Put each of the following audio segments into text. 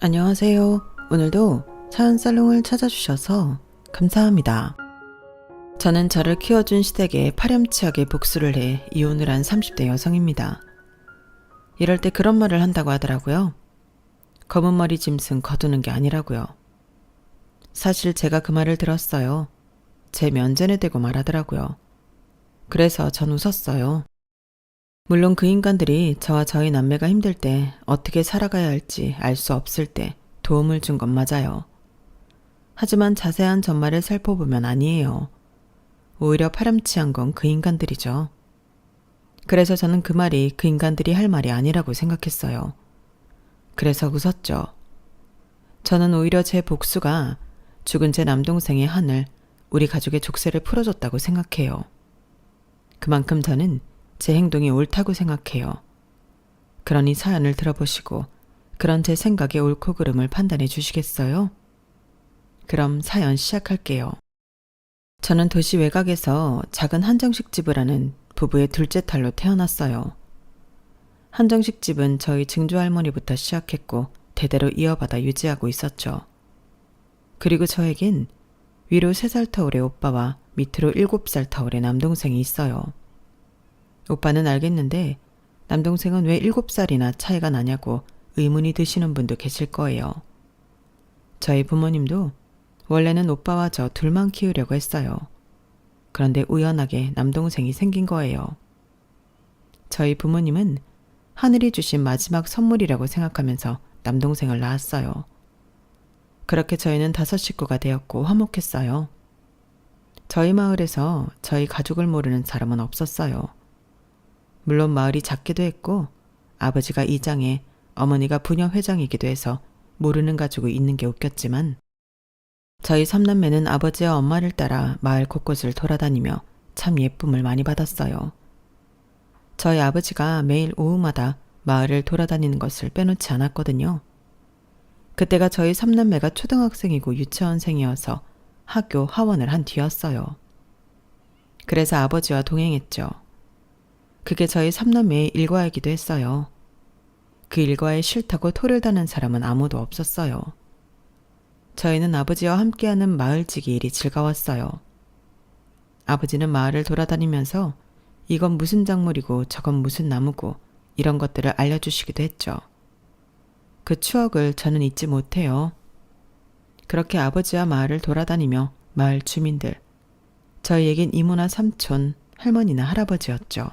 안녕하세요. 오늘도 사연 살롱을 찾아주셔서 감사합니다. 저는 저를 키워준 시댁에 파렴치하게 복수를 해 이혼을 한 30대 여성입니다. 이럴 때 그런 말을 한다고 하더라고요. 검은 머리 짐승 거두는 게 아니라고요. 사실 제가 그 말을 들었어요. 제 면전에 대고 말하더라고요. 그래서 전 웃었어요. 물론 그 인간들이 저와 저희 남매가 힘들 때 어떻게 살아가야 할지 알 수 없을 때 도움을 준 건 맞아요. 하지만 자세한 전말을 살펴보면 아니에요. 오히려 파렴치한 건 그 인간들이죠. 그래서 저는 그 말이 그 인간들이 할 말이 아니라고 생각했어요. 그래서 웃었죠. 저는 오히려 제 복수가 죽은 제 남동생의 한을 우리 가족의 족쇄를 풀어줬다고 생각해요. 그만큼 저는 제 행동이 옳다고 생각해요. 그러니 사연을 들어보시고 그런 제 생각의 옳고 그름을 판단해 주시겠어요? 그럼 사연 시작할게요. 저는 도시 외곽에서 작은 한정식 집을 하는 부부의 둘째 딸로 태어났어요. 한정식 집은 저희 증조할머니부터 시작했고 대대로 이어받아 유지하고 있었죠. 그리고 저에겐 위로 3살 터울의 오빠와 밑으로 7살 터울의 남동생이 있어요. 오빠는 알겠는데 남동생은 왜 7살이나 차이가 나냐고 의문이 드시는 분도 계실 거예요. 저희 부모님도 원래는 오빠와 저 둘만 키우려고 했어요. 그런데 우연하게 남동생이 생긴 거예요. 저희 부모님은 하늘이 주신 마지막 선물이라고 생각하면서 남동생을 낳았어요. 그렇게 저희는 5 식구가 되었고 화목했어요. 저희 마을에서 저희 가족을 모르는 사람은 없었어요. 물론 마을이 작기도 했고 아버지가 이장에 어머니가 부녀회장이기도 해서 모르는 가족이 있는 게 웃겼지만 저희 3남매는 아버지와 엄마를 따라 마을 곳곳을 돌아다니며 참 예쁨을 많이 받았어요. 저희 아버지가 매일 오후마다 마을을 돌아다니는 것을 빼놓지 않았거든요. 그때가 저희 3남매가 초등학생이고 유치원생이어서 학교 하원을 한 뒤였어요. 그래서 아버지와 동행했죠. 그게 저희 3남매의 일과이기도 했어요. 그 일과에 싫다고 토를 다는 사람은 아무도 없었어요. 저희는 아버지와 함께하는 마을지기 일이 즐거웠어요. 아버지는 마을을 돌아다니면서 이건 무슨 작물이고 저건 무슨 나무고 이런 것들을 알려주시기도 했죠. 그 추억을 저는 잊지 못해요. 그렇게 아버지와 마을을 돌아다니며 마을 주민들, 저희에겐 이모나 삼촌, 할머니나 할아버지였죠.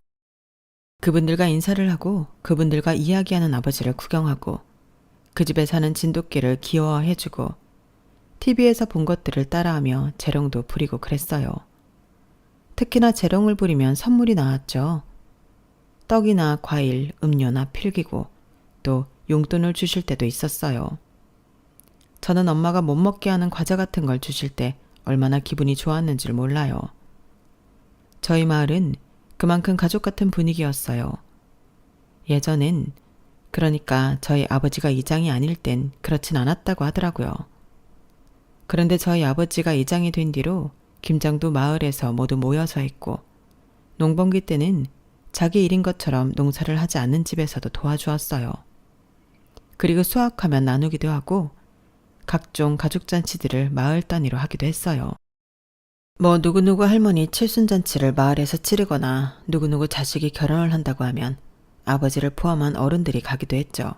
그분들과 인사를 하고 그분들과 이야기하는 아버지를 구경하고 그 집에 사는 진돗개를 귀여워해주고 TV에서 본 것들을 따라하며 재롱도 부리고 그랬어요. 특히나 재롱을 부리면 선물이 나왔죠. 떡이나 과일, 음료나 필기고 또 용돈을 주실 때도 있었어요. 저는 엄마가 못 먹게 하는 과자 같은 걸 주실 때 얼마나 기분이 좋았는지를 몰라요. 저희 마을은 그만큼 가족 같은 분위기였어요. 예전엔, 그러니까 저희 아버지가 이장이 아닐 땐 그렇진 않았다고 하더라고요. 그런데 저희 아버지가 이장이 된 뒤로 김장도 마을에서 모두 모여서 했고 농번기 때는 자기 일인 것처럼 농사를 하지 않는 집에서도 도와주었어요. 그리고 수확하면 나누기도 하고 각종 가족잔치들을 마을 단위로 하기도 했어요. 뭐 누구누구 할머니 칠순잔치를 마을에서 치르거나 누구누구 자식이 결혼을 한다고 하면 아버지를 포함한 어른들이 가기도 했죠.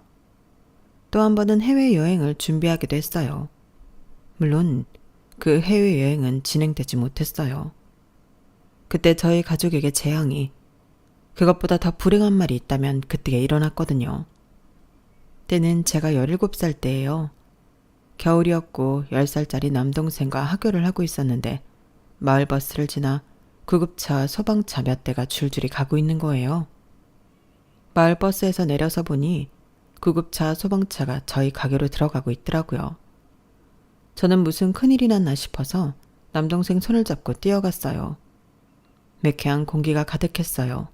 또 한 번은 해외여행을 준비하기도 했어요. 물론 그 해외여행은 진행되지 못했어요. 그때 저희 가족에게 재앙이, 그것보다 더 불행한 말이 있다면 그때에 일어났거든요. 때는 제가 17살 때예요. 겨울이었고 10살짜리 남동생과 학교를 하고 있었는데 마을버스를 지나 구급차, 소방차 몇 대가 줄줄이 가고 있는 거예요. 마을버스에서 내려서 보니 구급차, 소방차가 저희 가게로 들어가고 있더라고요. 저는 무슨 큰일이 났나 싶어서 남동생 손을 잡고 뛰어갔어요. 매캐한 공기가 가득했어요.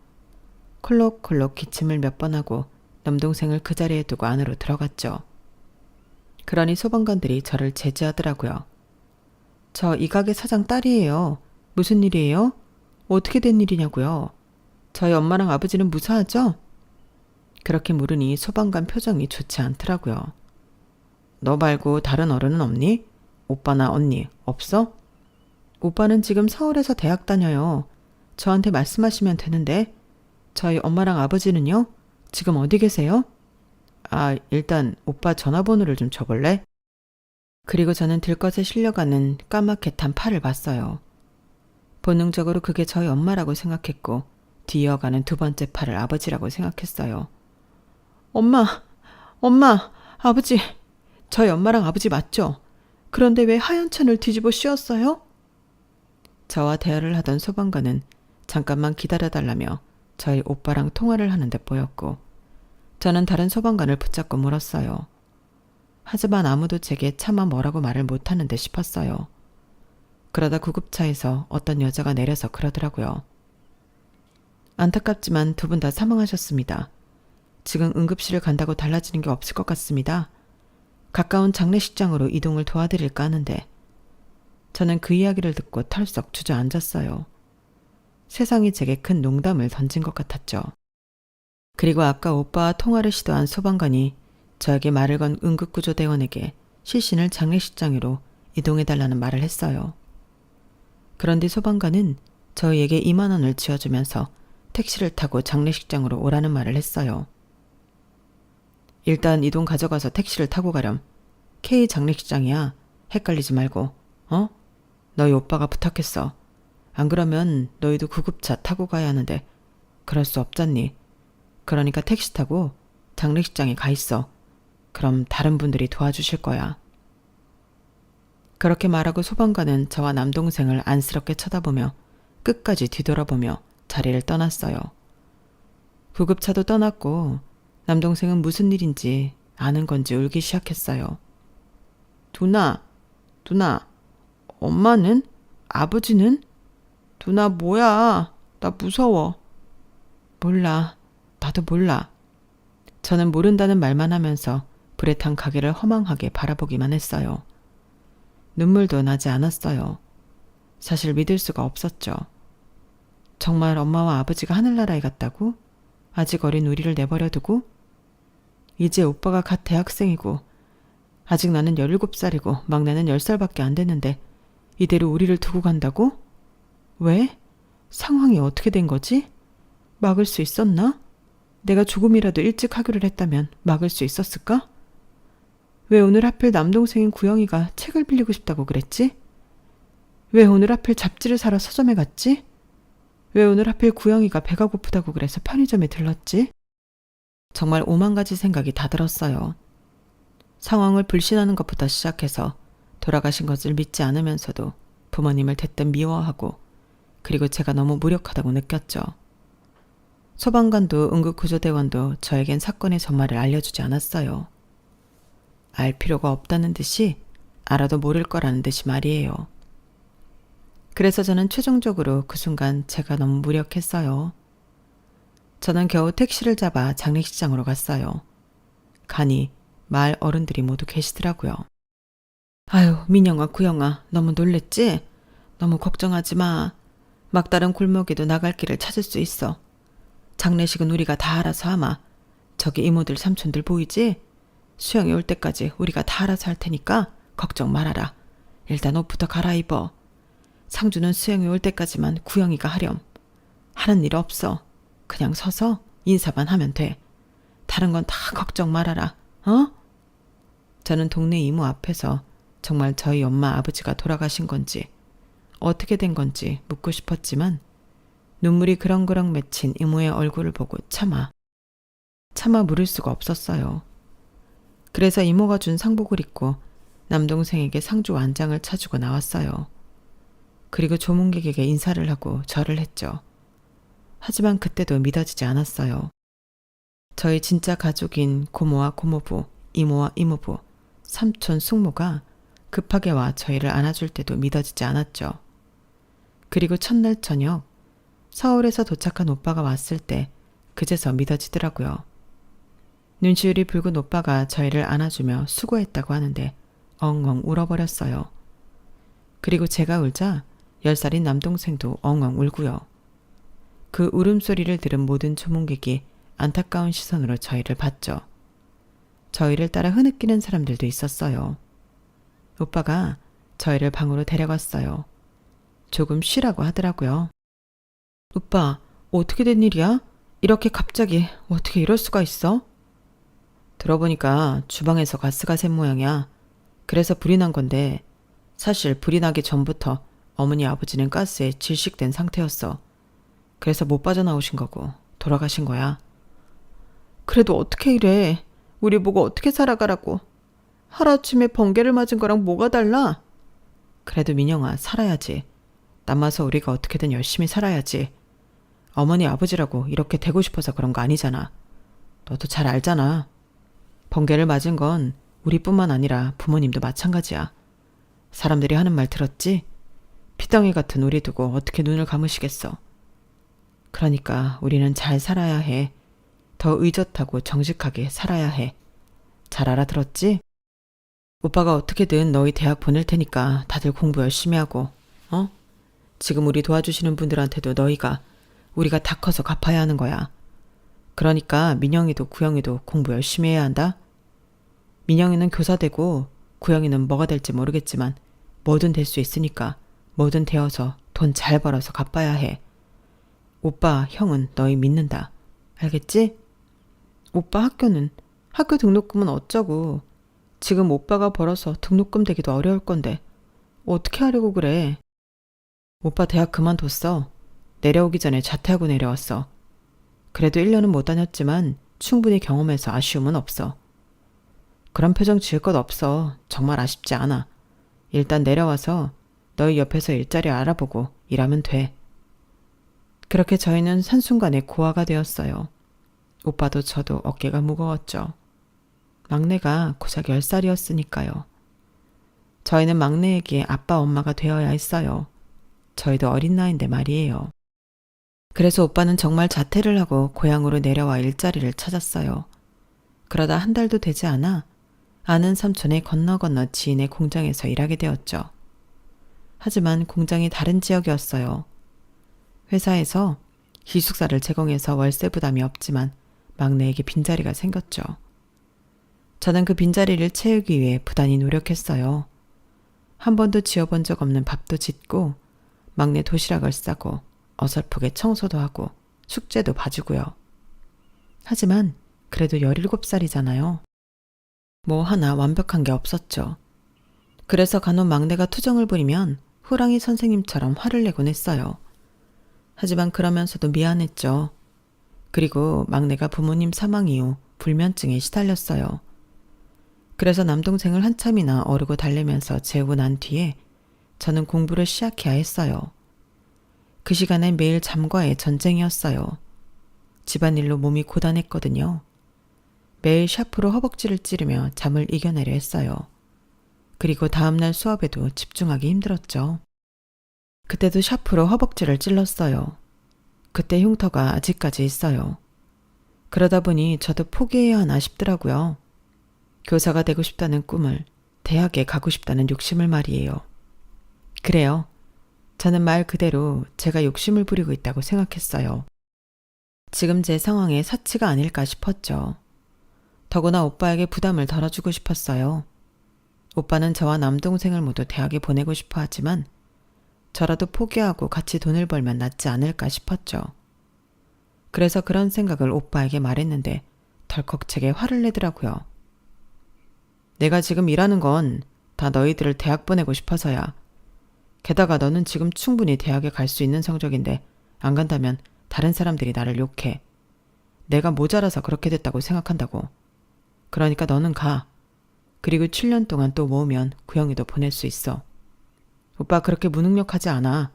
콜록콜록 기침을 몇 번 하고 남동생을 그 자리에 두고 안으로 들어갔죠. 그러니 소방관들이 저를 제지하더라고요. 저 이 가게 사장 딸이에요. 무슨 일이에요? 어떻게 된 일이냐고요? 저희 엄마랑 아버지는 무사하죠? 그렇게 물으니 소방관 표정이 좋지 않더라고요. 너 말고 다른 어른은 없니? 오빠나 언니 없어? 오빠는 지금 서울에서 대학 다녀요. 저한테 말씀하시면 되는데. 저희 엄마랑 아버지는요? 지금 어디 계세요? 아, 일단 오빠 전화번호를 좀 줘볼래? 그리고 저는 들것에 실려가는 까맣게 탄 팔을 봤어요. 본능적으로 그게 저희 엄마라고 생각했고 뒤이어가는 두 번째 팔을 아버지라고 생각했어요. 엄마, 아버지. 저희 엄마랑 아버지 맞죠? 그런데 왜 하얀 천을 뒤집어 씌웠어요? 저와 대화를 하던 소방관은 잠깐만 기다려달라며 저희 오빠랑 통화를 하는 데 보였고 저는 다른 소방관을 붙잡고 물었어요. 하지만 아무도 제게 차마 뭐라고 말을 못하는데 싶었어요. 그러다 구급차에서 어떤 여자가 내려서 그러더라고요. 안타깝지만 두 분 다 사망하셨습니다. 지금 응급실을 간다고 달라지는 게 없을 것 같습니다. 가까운 장례식장으로 이동을 도와드릴까 하는데 저는 그 이야기를 듣고 털썩 주저앉았어요. 세상이 제게 큰 농담을 던진 것 같았죠. 그리고 아까 오빠와 통화를 시도한 소방관이 저에게 말을 건 응급구조대원에게 시신을 장례식장으로 이동해달라는 말을 했어요. 그런데 소방관은 저희에게 2만 원을 쥐어주면서 택시를 타고 장례식장으로 오라는 말을 했어요. 일단 이동 가져가서 택시를 타고 가렴. K 장례식장이야. 헷갈리지 말고. 어? 너희 오빠가 부탁했어. 안 그러면 너희도 구급차 타고 가야 하는데 그럴 수 없잖니. 그러니까 택시 타고 장례식장에 가 있어. 그럼 다른 분들이 도와주실 거야. 그렇게 말하고 소방관은 저와 남동생을 안쓰럽게 쳐다보며 끝까지 뒤돌아보며 자리를 떠났어요. 구급차도 떠났고 남동생은 무슨 일인지 아는 건지 울기 시작했어요. 누나, 엄마는? 아버지는? 누나 뭐야? 나 무서워. 몰라. 나도 몰라. 저는 모른다는 말만 하면서 불에 탄 가게를 허망하게 바라보기만 했어요. 눈물도 나지 않았어요. 사실 믿을 수가 없었죠. 정말 엄마와 아버지가 하늘나라에 갔다고? 아직 어린 우리를 내버려 두고? 이제 오빠가 갓 대학생이고 아직 나는 17살이고 막내는 10살밖에 안 됐는데 이대로 우리를 두고 간다고? 왜? 상황이 어떻게 된 거지? 막을 수 있었나? 내가 조금이라도 일찍 하기를 했다면 막을 수 있었을까? 왜 오늘 하필 남동생인 구영이가 책을 빌리고 싶다고 그랬지? 왜 오늘 하필 잡지를 사러 서점에 갔지? 왜 오늘 하필 구영이가 배가 고프다고 그래서 편의점에 들렀지? 정말 오만 가지 생각이 다 들었어요. 상황을 불신하는 것부터 시작해서 돌아가신 것을 믿지 않으면서도 부모님을 대뜸 미워하고 그리고 제가 너무 무력하다고 느꼈죠. 소방관도 응급구조대원도 저에겐 사건의 전말을 알려주지 않았어요. 알 필요가 없다는 듯이 알아도 모를 거라는 듯이 말이에요. 그래서 저는 최종적으로 그 순간 제가 너무 무력했어요. 저는 겨우 택시를 잡아 장례식장으로 갔어요. 가니 마을 어른들이 모두 계시더라고요. 아유, 민영아, 구영아, 너무 놀랬지? 너무 걱정하지 마. 막다른 골목에도 나갈 길을 찾을 수 있어. 장례식은 우리가 다 알아서 하마. 저기 이모들 삼촌들 보이지? 수영이 올 때까지 우리가 다 알아서 할 테니까 걱정 말아라. 일단 옷부터 갈아입어. 상주는 수영이 올 때까지만 구영이가 하렴. 하는 일 없어. 그냥 서서 인사만 하면 돼. 다른 건 다 걱정 말아라. 어? 저는 동네 이모 앞에서 정말 저희 엄마 아버지가 돌아가신 건지 어떻게 된 건지 묻고 싶었지만 눈물이 그렁그렁 맺힌 이모의 얼굴을 보고 차마 물을 수가 없었어요. 그래서 이모가 준 상복을 입고 남동생에게 상주 완장을 차주고 나왔어요. 그리고 조문객에게 인사를 하고 절을 했죠. 하지만 그때도 믿어지지 않았어요. 저희 진짜 가족인 고모와 고모부, 이모와 이모부, 삼촌, 숙모가 급하게 와 저희를 안아줄 때도 믿어지지 않았죠. 그리고 첫날 저녁 서울에서 도착한 오빠가 왔을 때 그제서 믿어지더라고요. 눈시울이 붉은 오빠가 저희를 안아주며 수고했다고 하는데 엉엉 울어버렸어요. 그리고 제가 울자 10살인 남동생도 엉엉 울고요. 그 울음소리를 들은 모든 조문객이 안타까운 시선으로 저희를 봤죠. 저희를 따라 흐느끼는 사람들도 있었어요. 오빠가 저희를 방으로 데려갔어요. 조금 쉬라고 하더라고요. 오빠, 어떻게 된 일이야? 이렇게 갑자기 어떻게 이럴 수가 있어? 들어보니까 주방에서 가스가 샌 모양이야. 그래서 불이 난 건데 사실 불이 나기 전부터 어머니 아버지는 가스에 질식된 상태였어. 그래서 못 빠져나오신 거고 돌아가신 거야. 그래도 어떻게 이래? 우리 보고 어떻게 살아가라고. 하루아침에 번개를 맞은 거랑 뭐가 달라? 그래도 민영아, 살아야지. 남아서 우리가 어떻게든 열심히 살아야지. 어머니 아버지라고 이렇게 되고 싶어서 그런 거 아니잖아. 너도 잘 알잖아. 번개를 맞은 건 우리뿐만 아니라 부모님도 마찬가지야. 사람들이 하는 말 들었지? 피덩이 같은 우리 두고 어떻게 눈을 감으시겠어. 그러니까 우리는 잘 살아야 해. 더 의젓하고 정직하게 살아야 해. 잘 알아들었지? 오빠가 어떻게든 너희 대학 보낼 테니까 다들 공부 열심히 하고, 지금 우리 도와주시는 분들한테도 우리가 다 커서 갚아야 하는 거야. 그러니까 민영이도 구영이도 공부 열심히 해야 한다. 민영이는 교사 되고 구영이는 뭐가 될지 모르겠지만 뭐든 될 수 있으니까 뭐든 되어서 돈 잘 벌어서 갚아야 해. 오빠, 형은 너희 믿는다. 알겠지? 오빠 학교 등록금은 어쩌고. 지금 오빠가 벌어서 등록금 대기도 어려울 건데 어떻게 하려고 그래. 오빠 대학 그만뒀어. 내려오기 전에 자퇴하고 내려왔어. 그래도 1년은 못 다녔지만 충분히 경험해서 아쉬움은 없어. 그런 표정 지을 것 없어. 정말 아쉽지 않아. 일단 내려와서 너희 옆에서 일자리 알아보고 일하면 돼. 그렇게 저희는 한순간에 고아가 되었어요. 오빠도 저도 어깨가 무거웠죠. 막내가 고작 10살이었으니까요. 저희는 막내에게 아빠 엄마가 되어야 했어요. 저희도 어린 나이인데 말이에요. 그래서 오빠는 정말 자퇴를 하고 고향으로 내려와 일자리를 찾았어요. 그러다 한 달도 되지 않아 아는 삼촌의 건너 지인의 공장에서 일하게 되었죠. 하지만 공장이 다른 지역이었어요. 회사에서 기숙사를 제공해서 월세 부담이 없지만 막내에게 빈자리가 생겼죠. 저는 그 빈자리를 채우기 위해 부단히 노력했어요. 한 번도 지어본 적 없는 밥도 짓고 막내 도시락을 싸고 어설프게 청소도 하고 숙제도 봐주고요. 하지만 그래도 17살이잖아요. 뭐 하나 완벽한 게 없었죠. 그래서 간혹 막내가 투정을 부리면 호랑이 선생님처럼 화를 내곤 했어요. 하지만 그러면서도 미안했죠. 그리고 막내가 부모님 사망 이후 불면증에 시달렸어요. 그래서 남동생을 한참이나 어르고 달래면서 재우고 난 뒤에 저는 공부를 시작해야 했어요. 그 시간엔 매일 잠과의 전쟁이었어요. 집안일로 몸이 고단했거든요. 매일 샤프로 허벅지를 찌르며 잠을 이겨내려 했어요. 그리고 다음날 수업에도 집중하기 힘들었죠. 그때도 샤프로 허벅지를 찔렀어요. 그때 흉터가 아직까지 있어요. 그러다 보니 저도 포기해야 하나 싶더라고요. 교사가 되고 싶다는 꿈을, 대학에 가고 싶다는 욕심을 말이에요. 그래요. 저는 말 그대로 제가 욕심을 부리고 있다고 생각했어요. 지금 제 상황에 사치가 아닐까 싶었죠. 더구나 오빠에게 부담을 덜어주고 싶었어요. 오빠는 저와 남동생을 모두 대학에 보내고 싶어 하지만 저라도 포기하고 같이 돈을 벌면 낫지 않을까 싶었죠. 그래서 그런 생각을 오빠에게 말했는데 덜컥 제게 화를 내더라고요. 내가 지금 일하는 건 다 너희들을 대학 보내고 싶어서야. 게다가 너는 지금 충분히 대학에 갈 수 있는 성적인데 안 간다면 다른 사람들이 나를 욕해. 내가 모자라서 그렇게 됐다고 생각한다고. 그러니까 너는 가. 그리고 7년 동안 또 모으면 구영이도 보낼 수 있어. 오빠 그렇게 무능력하지 않아.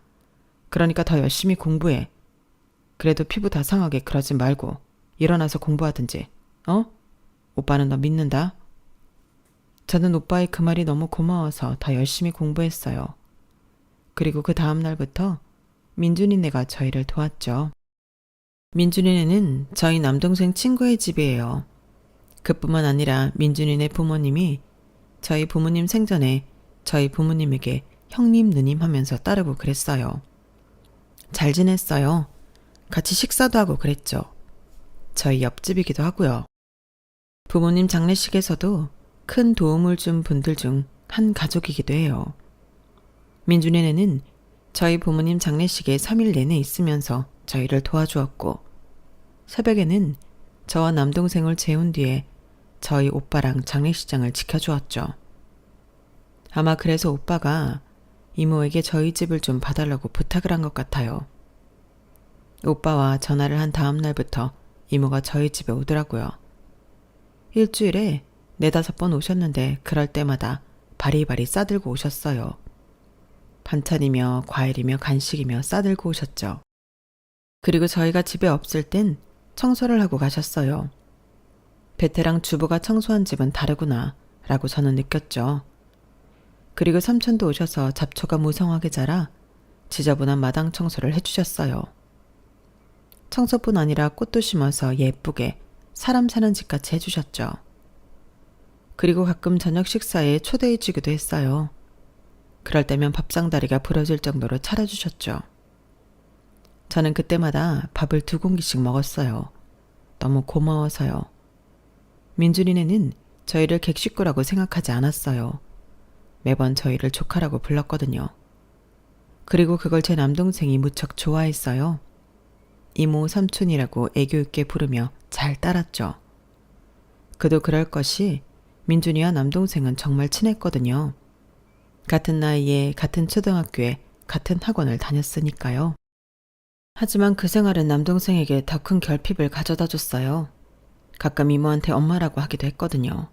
그러니까 더 열심히 공부해. 그래도 피부 다 상하게 그러지 말고 일어나서 공부하든지. 오빠는 너 믿는다. 저는 오빠의 그 말이 너무 고마워서 더 열심히 공부했어요. 그리고 그 다음 날부터 민준이네가 저희를 도왔죠. 민준이네는 저희 남동생 친구의 집이에요. 그뿐만 아니라 민준이네 부모님이 저희 부모님 생전에 저희 부모님에게 형님 누님 하면서 따르고 그랬어요. 잘 지냈어요. 같이 식사도 하고 그랬죠. 저희 옆집이기도 하고요. 부모님 장례식에서도 큰 도움을 준 분들 중 한 가족이기도 해요. 민준이네는 저희 부모님 장례식에 3일 내내 있으면서 저희를 도와주었고, 새벽에는 저와 남동생을 재운 뒤에 저희 오빠랑 장례식장을 지켜주었죠. 아마 그래서 오빠가 이모에게 저희 집을 좀 봐달라고 부탁을 한 것 같아요. 오빠와 전화를 한 다음 날부터 이모가 저희 집에 오더라고요. 일주일에 4-5번 오셨는데 그럴 때마다 바리바리 싸들고 오셨어요. 반찬이며 과일이며 간식이며 싸들고 오셨죠. 그리고 저희가 집에 없을 땐 청소를 하고 가셨어요. 베테랑 주부가 청소한 집은 다르구나 라고 저는 느꼈죠. 그리고 삼촌도 오셔서 잡초가 무성하게 자라 지저분한 마당 청소를 해주셨어요. 청소뿐 아니라 꽃도 심어서 예쁘게 사람 사는 집같이 해주셨죠. 그리고 가끔 저녁 식사에 초대해 주기도 했어요. 그럴 때면 밥상다리가 부러질 정도로 차려주셨죠. 저는 그때마다 밥을 2공기씩 먹었어요. 너무 고마워서요. 민준이네는 저희를 객식구라고 생각하지 않았어요. 매번 저희를 조카라고 불렀거든요. 그리고 그걸 제 남동생이 무척 좋아했어요. 이모 삼촌이라고 애교 있게 부르며 잘 따랐죠. 그도 그럴 것이 민준이와 남동생은 정말 친했거든요. 같은 나이에 같은 초등학교에 같은 학원을 다녔으니까요. 하지만 그 생활은 남동생에게 더 큰 결핍을 가져다 줬어요. 가끔 이모한테 엄마라고 하기도 했거든요.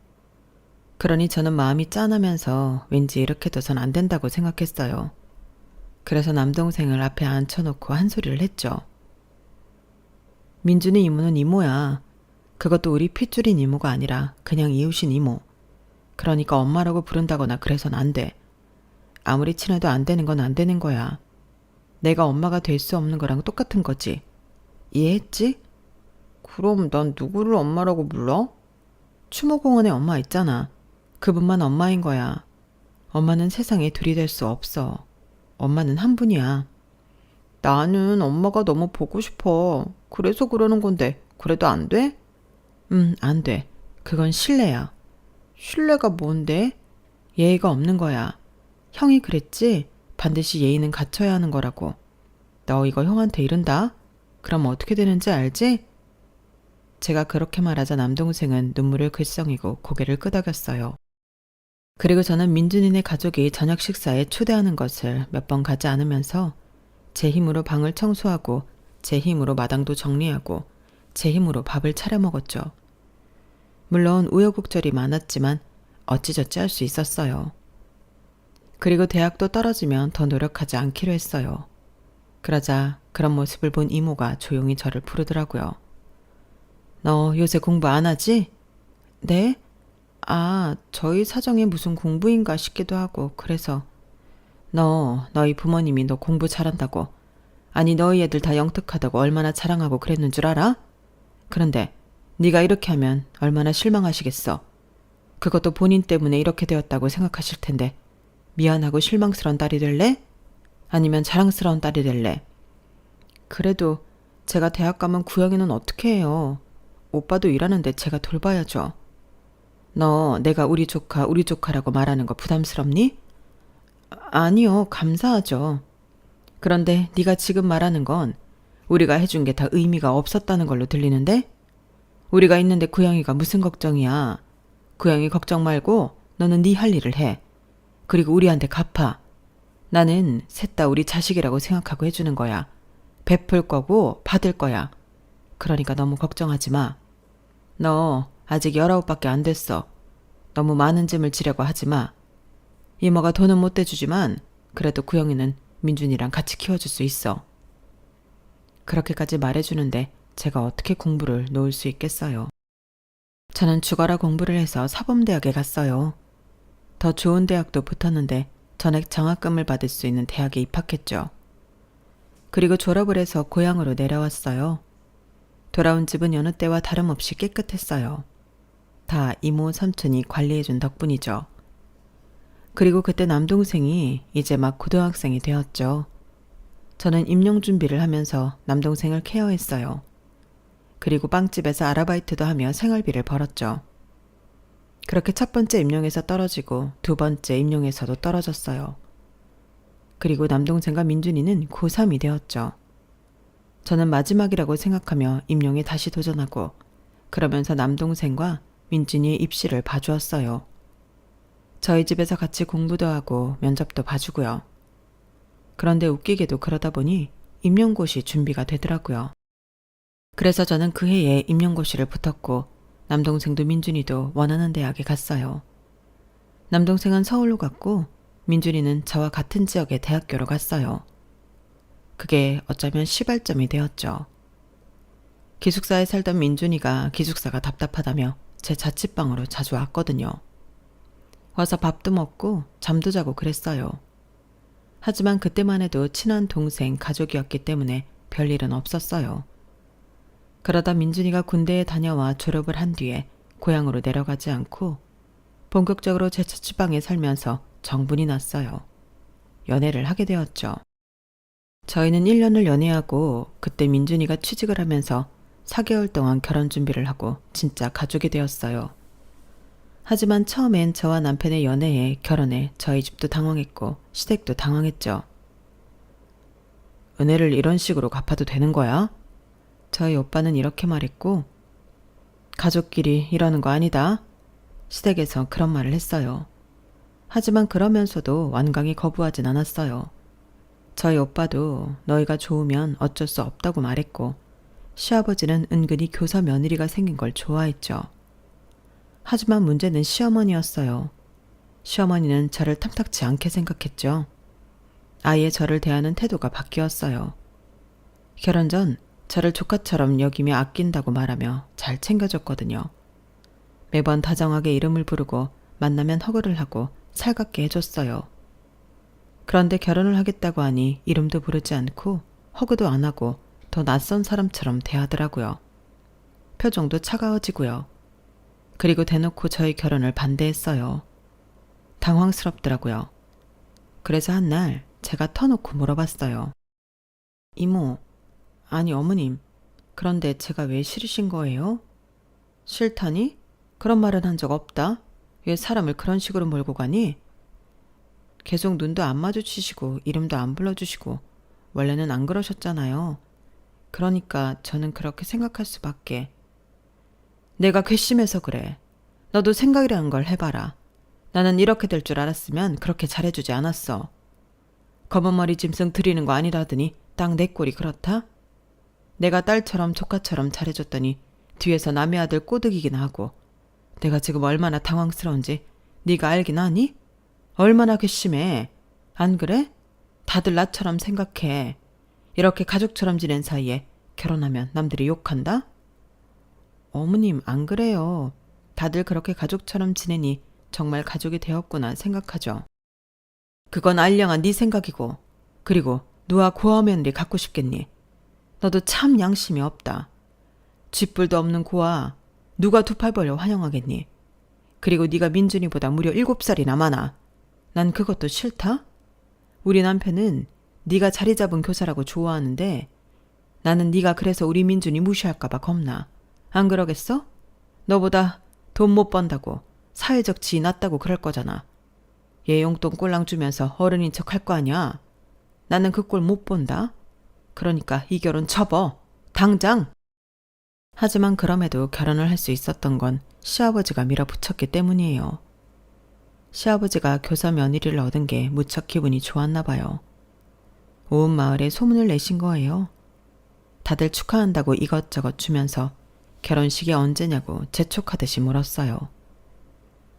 그러니 저는 마음이 짠하면서 왠지 이렇게 둬선 안 된다고 생각했어요. 그래서 남동생을 앞에 앉혀놓고 한 소리를 했죠. 민준이 이모는 이모야. 그것도 우리 핏줄인 이모가 아니라 그냥 이웃인 이모. 그러니까 엄마라고 부른다거나 그래선 안 돼. 아무리 친해도 안 되는 건 안 되는 거야. 내가 엄마가 될 수 없는 거랑 똑같은 거지. 이해했지? 그럼 난 누구를 엄마라고 불러? 추모공원에 엄마 있잖아. 그분만 엄마인 거야. 엄마는 세상에 둘이 될 수 없어. 엄마는 한 분이야. 나는 엄마가 너무 보고 싶어. 그래서 그러는 건데 그래도 안 돼? 안 돼. 그건 신뢰야. 신뢰가 뭔데? 예의가 없는 거야. 형이 그랬지? 반드시 예의는 갖춰야 하는 거라고. 너 이거 형한테 이른다? 그럼 어떻게 되는지 알지? 제가 그렇게 말하자 남동생은 눈물을 글썽이고 고개를 끄덕였어요. 그리고 저는 민준이네 가족이 저녁 식사에 초대하는 것을 몇 번 가지 않으면서 제 힘으로 방을 청소하고 제 힘으로 마당도 정리하고 제 힘으로 밥을 차려 먹었죠. 물론 우여곡절이 많았지만 어찌저찌 할 수 있었어요. 그리고 대학도 떨어지면 더 노력하지 않기로 했어요. 그러자 그런 모습을 본 이모가 조용히 저를 부르더라고요. 너 요새 공부 안 하지? 네? 아, 저희 사정에 무슨 공부인가 싶기도 하고 그래서 너희 부모님이 너 공부 잘한다고 아니 너희 애들 다 영특하다고 얼마나 자랑하고 그랬는 줄 알아? 그런데 네가 이렇게 하면 얼마나 실망하시겠어. 그것도 본인 때문에 이렇게 되었다고 생각하실 텐데 미안하고 실망스러운 딸이 될래? 아니면 자랑스러운 딸이 될래? 그래도 제가 대학 가면 구영이는 어떻게 해요? 오빠도 일하는데 제가 돌봐야죠. 너 내가 우리 조카라고 말하는 거 부담스럽니? 아니요, 감사하죠. 그런데 네가 지금 말하는 건 우리가 해준 게 다 의미가 없었다는 걸로 들리는데? 우리가 있는데 구영이가 무슨 걱정이야. 구영이 걱정 말고 너는 네 할 일을 해. 그리고 우리한테 갚아. 나는 셋 다 우리 자식이라고 생각하고 해주는 거야. 베풀 거고 받을 거야. 그러니까 너무 걱정하지 마. 너 아직 19밖에 안 됐어. 너무 많은 짐을 지려고 하지 마. 이모가 돈은 못 대주지만 그래도 구영이는 민준이랑 같이 키워줄 수 있어. 그렇게까지 말해주는데 제가 어떻게 공부를 놓을 수 있겠어요. 저는 죽어라 공부를 해서 사범대학에 갔어요. 더 좋은 대학도 붙었는데 전액 장학금을 받을 수 있는 대학에 입학했죠. 그리고 졸업을 해서 고향으로 내려왔어요. 돌아온 집은 여느 때와 다름없이 깨끗했어요. 다 이모 삼촌이 관리해준 덕분이죠. 그리고 그때 남동생이 이제 막 고등학생이 되었죠. 저는 임용 준비를 하면서 남동생을 케어했어요. 그리고 빵집에서 아르바이트도 하며 생활비를 벌었죠. 그렇게 첫 번째 임용에서 떨어지고 두 번째 임용에서도 떨어졌어요. 그리고 남동생과 민준이는 고3이 되었죠. 저는 마지막이라고 생각하며 임용에 다시 도전하고 그러면서 남동생과 민준이의 입시를 봐주었어요. 저희 집에서 같이 공부도 하고 면접도 봐주고요. 그런데 웃기게도 그러다 보니 임용고시 준비가 되더라고요. 그래서 저는 그 해에 임용고시를 붙었고 남동생도 민준이도 원하는 대학에 갔어요. 남동생은 서울로 갔고 민준이는 저와 같은 지역의 대학교로 갔어요. 그게 어쩌면 시발점이 되었죠. 기숙사에 살던 민준이가 기숙사가 답답하다며 제 자취방으로 자주 왔거든요. 와서 밥도 먹고 잠도 자고 그랬어요. 하지만 그때만 해도 친한 동생 가족이었기 때문에 별일은 없었어요. 그러다 민준이가 군대에 다녀와 졸업을 한 뒤에 고향으로 내려가지 않고 본격적으로 제 자취방에 살면서 정분이 났어요. 연애를 하게 되었죠. 저희는 1년을 연애하고 그때 민준이가 취직을 하면서 4개월 동안 결혼 준비를 하고 진짜 가족이 되었어요. 하지만 처음엔 저와 남편의 연애에 결혼에 저희 집도 당황했고 시댁도 당황했죠. 은혜를 이런 식으로 갚아도 되는 거야? 저희 오빠는 이렇게 말했고 가족끼리 이러는 거 아니다. 시댁에서 그런 말을 했어요. 하지만 그러면서도 완강히 거부하진 않았어요. 저희 오빠도 너희가 좋으면 어쩔 수 없다고 말했고 시아버지는 은근히 교사 며느리가 생긴 걸 좋아했죠. 하지만 문제는 시어머니였어요. 시어머니는 저를 탐탁치 않게 생각했죠. 아예 저를 대하는 태도가 바뀌었어요. 결혼 전 저를 조카처럼 여기며 아낀다고 말하며 잘 챙겨줬거든요. 매번 다정하게 이름을 부르고 만나면 허그를 하고 살갑게 해줬어요. 그런데 결혼을 하겠다고 하니 이름도 부르지 않고 허그도 안 하고 더 낯선 사람처럼 대하더라고요. 표정도 차가워지고요. 그리고 대놓고 저희 결혼을 반대했어요. 당황스럽더라고요. 그래서 한 날 제가 터놓고 물어봤어요. 이모, 아니 어머님, 그런데 제가 왜 싫으신 거예요? 싫다니? 그런 말은 한 적 없다. 왜 사람을 그런 식으로 몰고 가니? 계속 눈도 안 마주치시고 이름도 안 불러주시고 원래는 안 그러셨잖아요. 그러니까 저는 그렇게 생각할 수밖에. 내가 괘씸해서 그래. 너도 생각이라는 걸 해봐라. 나는 이렇게 될 줄 알았으면 그렇게 잘해주지 않았어. 검은 머리 짐승 들이는 거 아니라더니 딱 내 꼴이 그렇다? 내가 딸처럼 조카처럼 잘해줬더니 뒤에서 남의 아들 꼬드기긴 하고 내가 지금 얼마나 당황스러운지 네가 알긴 하니? 얼마나 괘씸해. 안 그래? 다들 나처럼 생각해. 이렇게 가족처럼 지낸 사이에 결혼하면 남들이 욕한다? 어머님 안 그래요. 다들 그렇게 가족처럼 지내니 정말 가족이 되었구나 생각하죠. 그건 알량한 네 생각이고 그리고 누가 고아 며느리 갖고 싶겠니? 너도 참 양심이 없다. 쥐뿔도 없는 고아 누가 두 팔 벌려 환영하겠니? 그리고 네가 민준이보다 무려 7살이나 많아. 난 그것도 싫다? 우리 남편은 네가 자리 잡은 교사라고 좋아하는데 나는 네가 그래서 우리 민준이 무시할까 봐 겁나. 안 그러겠어? 너보다 돈 못 번다고 사회적 지위 낮다고 그럴 거잖아. 얘 용돈 꼴랑 주면서 어른인 척 할 거 아니야. 나는 그 꼴 못 본다. 그러니까 이 결혼 접어. 당장. 하지만 그럼에도 결혼을 할 수 있었던 건 시아버지가 밀어붙였기 때문이에요. 시아버지가 교사 며느리를 얻은 게 무척 기분이 좋았나 봐요. 온 마을에 소문을 내신 거예요. 다들 축하한다고 이것저것 주면서 결혼식이 언제냐고 재촉하듯이 물었어요.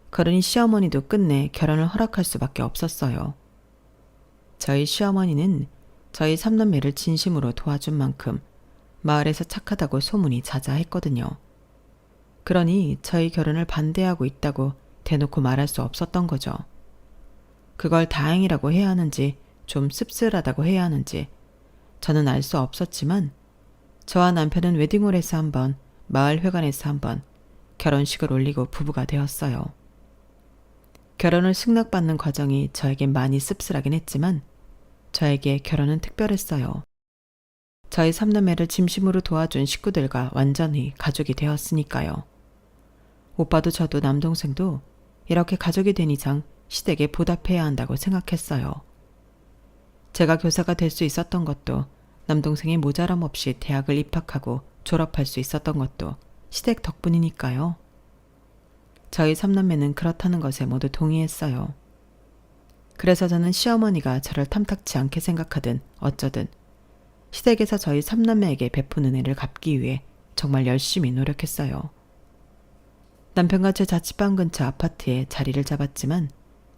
그러니 시어머니도 끝내 결혼을 허락할 수밖에 없었어요. 저희 시어머니는 저희 삼남매를 진심으로 도와준 만큼 마을에서 착하다고 소문이 자자했거든요. 그러니 저희 결혼을 반대하고 있다고 대놓고 말할 수 없었던 거죠. 그걸 다행이라고 해야 하는지 좀 씁쓸하다고 해야 하는지 저는 알 수 없었지만 저와 남편은 웨딩홀에서 한 번, 마을회관에서 한 번 결혼식을 올리고 부부가 되었어요. 결혼을 승낙받는 과정이 저에겐 많이 씁쓸하긴 했지만 저에게 결혼은 특별했어요. 저희 삼남매를 진심으로 도와준 식구들과 완전히 가족이 되었으니까요. 오빠도 저도 남동생도 이렇게 가족이 된 이상 시댁에 보답해야 한다고 생각했어요. 제가 교사가 될 수 있었던 것도, 남동생이 모자람 없이 대학을 입학하고 졸업할 수 있었던 것도 시댁 덕분이니까요. 저희 3남매는 그렇다는 것에 모두 동의했어요. 그래서 저는 시어머니가 저를 탐탁치 않게 생각하든 어쩌든 시댁에서 저희 3남매에게 베푼 은혜를 갚기 위해 정말 열심히 노력했어요. 남편과 제 자취방 근처 아파트에 자리를 잡았지만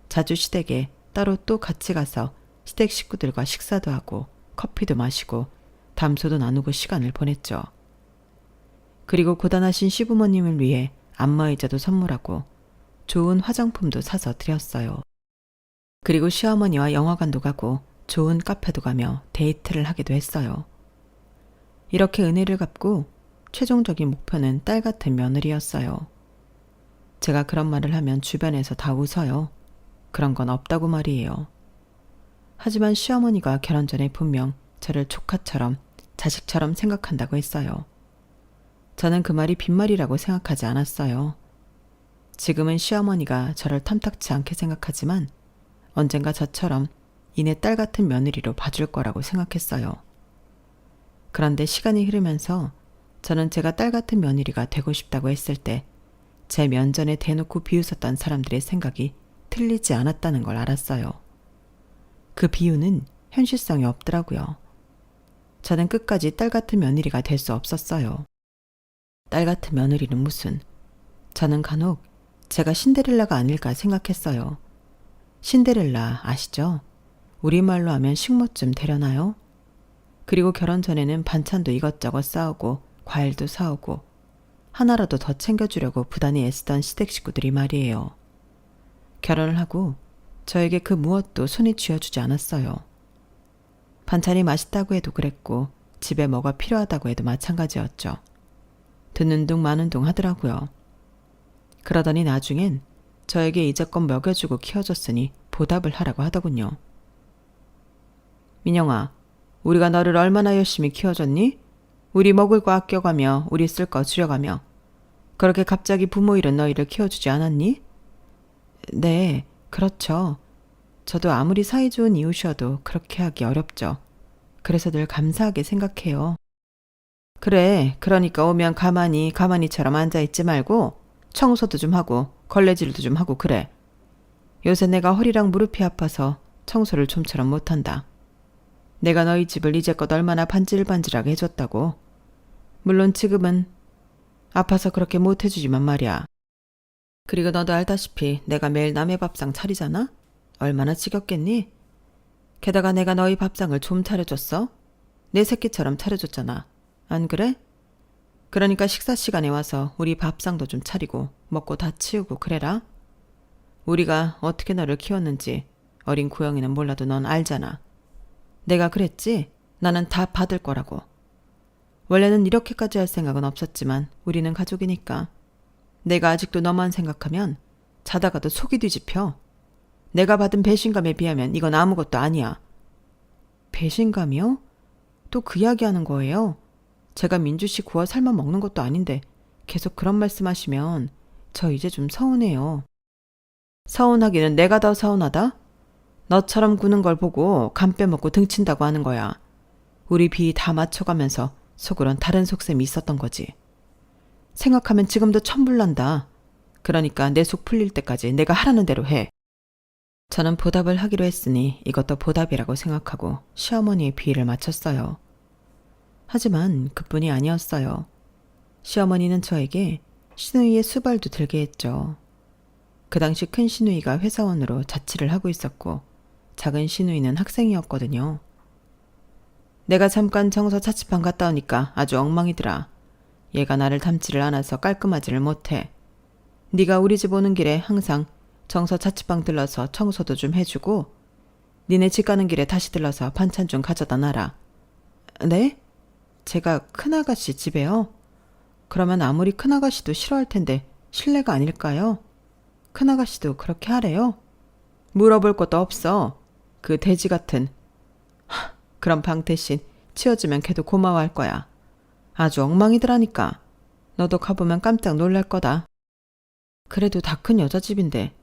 자주 시댁에 따로 또 같이 가서 시댁 식구들과 식사도 하고 커피도 마시고 담소도 나누고 시간을 보냈죠. 그리고 고단하신 시부모님을 위해 안마의자도 선물하고 좋은 화장품도 사서 드렸어요. 그리고 시어머니와 영화관도 가고 좋은 카페도 가며 데이트를 하기도 했어요. 이렇게 은혜를 갚고 최종적인 목표는 딸 같은 며느리였어요. 제가 그런 말을 하면 주변에서 다 웃어요. 그런 건 없다고 말이에요. 하지만 시어머니가 결혼 전에 분명 저를 조카처럼 자식처럼 생각한다고 했어요. 저는 그 말이 빈말이라고 생각하지 않았어요. 지금은 시어머니가 저를 탐탁치 않게 생각하지만 언젠가 저처럼 이내 딸 같은 며느리로 봐줄 거라고 생각했어요. 그런데 시간이 흐르면서 저는 제가 딸 같은 며느리가 되고 싶다고 했을 때 제 면전에 대놓고 비웃었던 사람들의 생각이 틀리지 않았다는 걸 알았어요. 그 비유는 현실성이 없더라고요. 저는 끝까지 딸 같은 며느리가 될 수 없었어요. 딸 같은 며느리는 무슨, 저는 간혹 제가 신데렐라가 아닐까 생각했어요. 신데렐라 아시죠? 우리말로 하면 식모쯤 되려나요? 그리고 결혼 전에는 반찬도 이것저것 싸우고 과일도 사오고 하나라도 더 챙겨주려고 부단히 애쓰던 시댁 식구들이 말이에요. 결혼을 하고 저에게 그 무엇도 손이 쥐어주지 않았어요. 반찬이 맛있다고 해도 그랬고 집에 뭐가 필요하다고 해도 마찬가지였죠. 듣는 둥 마는 둥 하더라고요. 그러더니 나중엔 저에게 이제껏 먹여주고 키워줬으니 보답을 하라고 하더군요. 민영아, 우리가 너를 얼마나 열심히 키워줬니? 우리 먹을 거 아껴가며 우리 쓸 거 줄여가며 그렇게 갑자기 부모 잃은 너희를 키워주지 않았니? 네, 그렇죠. 저도 아무리 사이좋은 이웃이어도 그렇게 하기 어렵죠. 그래서 늘 감사하게 생각해요. 그래, 그러니까 오면 가만히처럼 앉아있지 말고 청소도 좀 하고 걸레질도 좀 하고 그래. 요새 내가 허리랑 무릎이 아파서 청소를 좀처럼 못한다. 내가 너희 집을 이제껏 얼마나 반질반질하게 해줬다고. 물론 지금은 아파서 그렇게 못해주지만 말이야. 그리고 너도 알다시피 내가 매일 남의 밥상 차리잖아? 얼마나 지겹겠니? 게다가 내가 너희 밥상을 좀 차려줬어? 내 새끼처럼 차려줬잖아. 안 그래? 그러니까 식사 시간에 와서 우리 밥상도 좀 차리고 먹고 다 치우고 그래라. 우리가 어떻게 너를 키웠는지 어린 구영이는 몰라도 넌 알잖아. 내가 그랬지? 나는 다 받을 거라고. 원래는 이렇게까지 할 생각은 없었지만 우리는 가족이니까. 내가 아직도 너만 생각하면 자다가도 속이 뒤집혀. 내가 받은 배신감에 비하면 이건 아무것도 아니야. 배신감이요? 또 그 이야기하는 거예요? 제가 민주씨 구워 삶아 먹는 것도 아닌데 계속 그런 말씀하시면 저 이제 좀 서운해요. 서운하기는 내가 더 서운하다? 너처럼 구는 걸 보고 간 빼먹고 등친다고 하는 거야. 우리 비 다 맞춰가면서 속으론 다른 속셈이 있었던 거지. 생각하면 지금도 천불난다. 그러니까 내 속 풀릴 때까지 내가 하라는 대로 해. 저는 보답을 하기로 했으니 이것도 보답이라고 생각하고 시어머니의 비위를 맞췄어요. 하지만 그뿐이 아니었어요. 시어머니는 저에게 시누이의 수발도 들게 했죠. 그 당시 큰 시누이가 회사원으로 자취를 하고 있었고 작은 시누이는 학생이었거든요. 내가 잠깐 청소 자취방 갔다 오니까 아주 엉망이더라. 얘가 나를 닮지를 않아서 깔끔하지를 못해. 네가 우리 집 오는 길에 항상 청소 자취방 들러서 청소도 좀 해주고 니네 집 가는 길에 다시 들러서 반찬 좀 가져다 놔라. 네? 제가 큰아가씨 집에요? 그러면 아무리 큰아가씨도 싫어할 텐데 실례가 아닐까요? 큰아가씨도 그렇게 하래요? 물어볼 것도 없어. 그 돼지 같은. 그럼 방 대신 치워주면 걔도 고마워할 거야. 아주 엉망이더라니까. 너도 가보면 깜짝 놀랄 거다. 그래도 다 큰 여자 집인데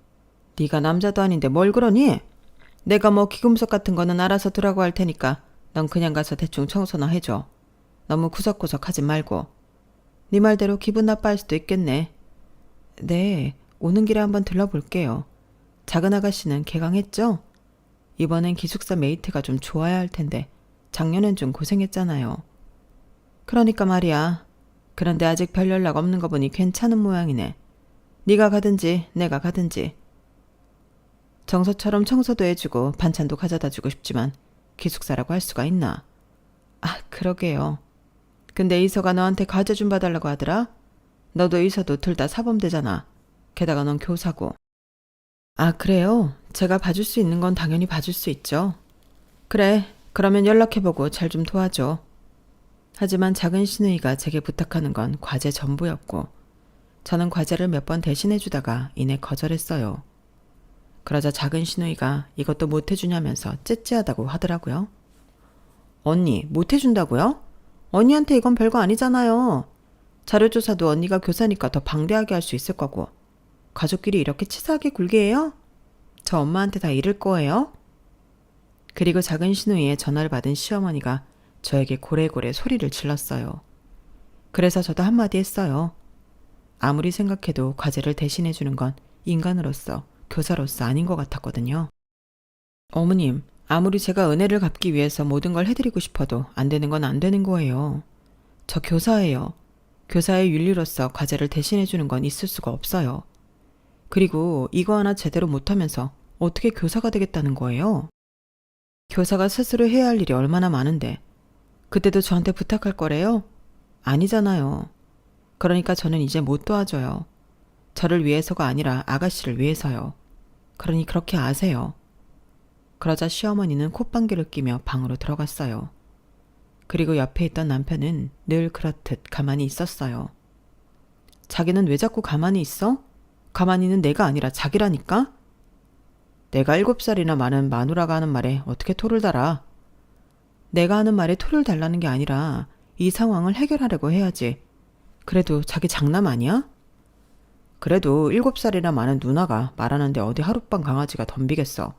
네가 남자도 아닌데 뭘 그러니? 내가 뭐 기금속 같은 거는 알아서 두라고 할 테니까 넌 그냥 가서 대충 청소나 해줘. 너무 구석구석 하지 말고. 네 말대로 기분 나빠할 수도 있겠네. 네, 오는 길에 한번 들러볼게요. 작은 아가씨는 개강했죠? 이번엔 기숙사 메이트가 좀 좋아야 할 텐데 작년엔 좀 고생했잖아요. 그러니까 말이야. 그런데 아직 별 연락 없는 거 보니 괜찮은 모양이네. 네가 가든지 내가 가든지. 정서처럼 청소도 해주고 반찬도 가져다 주고 싶지만 기숙사라고 할 수가 있나? 아, 그러게요. 근데 이서가 너한테 과제 좀 봐달라고 하더라? 너도 이서도 둘 다 사범대잖아. 게다가 넌 교사고. 아, 그래요? 제가 봐줄 수 있는 건 당연히 봐줄 수 있죠. 그래, 그러면 연락해보고 잘 좀 도와줘. 하지만 작은 신우이가 제게 부탁하는 건 과제 전부였고 저는 과제를 몇 번 대신해주다가 이내 거절했어요. 그러자 작은 신우이가 이것도 못해주냐면서 째째하다고 하더라고요. 언니, 못해준다고요? 언니한테 이건 별거 아니잖아요. 자료조사도 언니가 교사니까 더 방대하게 할 수 있을 거고. 가족끼리 이렇게 치사하게 굴게 해요? 저 엄마한테 다 이를 거예요? 그리고 작은 신우이의 전화를 받은 시어머니가 저에게 고래고래 소리를 질렀어요. 그래서 저도 한마디 했어요. 아무리 생각해도 과제를 대신해주는 건 인간으로서, 교사로서 아닌 것 같았거든요. 어머님, 아무리 제가 은혜를 갚기 위해서 모든 걸 해드리고 싶어도 안 되는 건 안 되는 거예요. 저 교사예요. 교사의 윤리로서 과제를 대신해주는 건 있을 수가 없어요. 그리고 이거 하나 제대로 못하면서 어떻게 교사가 되겠다는 거예요? 교사가 스스로 해야 할 일이 얼마나 많은데 그때도 저한테 부탁할 거래요? 아니잖아요. 그러니까 저는 이제 못 도와줘요. 저를 위해서가 아니라 아가씨를 위해서요. 그러니 그렇게 아세요. 그러자 시어머니는 콧방귀를 끼며 방으로 들어갔어요. 그리고 옆에 있던 남편은 늘 그렇듯 가만히 있었어요. 자기는 왜 자꾸 가만히 있어? 가만히는 내가 아니라 자기라니까? 내가 7살이나 많은 마누라가 하는 말에 어떻게 토를 달아? 내가 하는 말에 토를 달라는 게 아니라 이 상황을 해결하려고 해야지. 그래도 자기 장남 아니야? 그래도 7살이나 많은 누나가 말하는데 어디 하룻밤 강아지가 덤비겠어.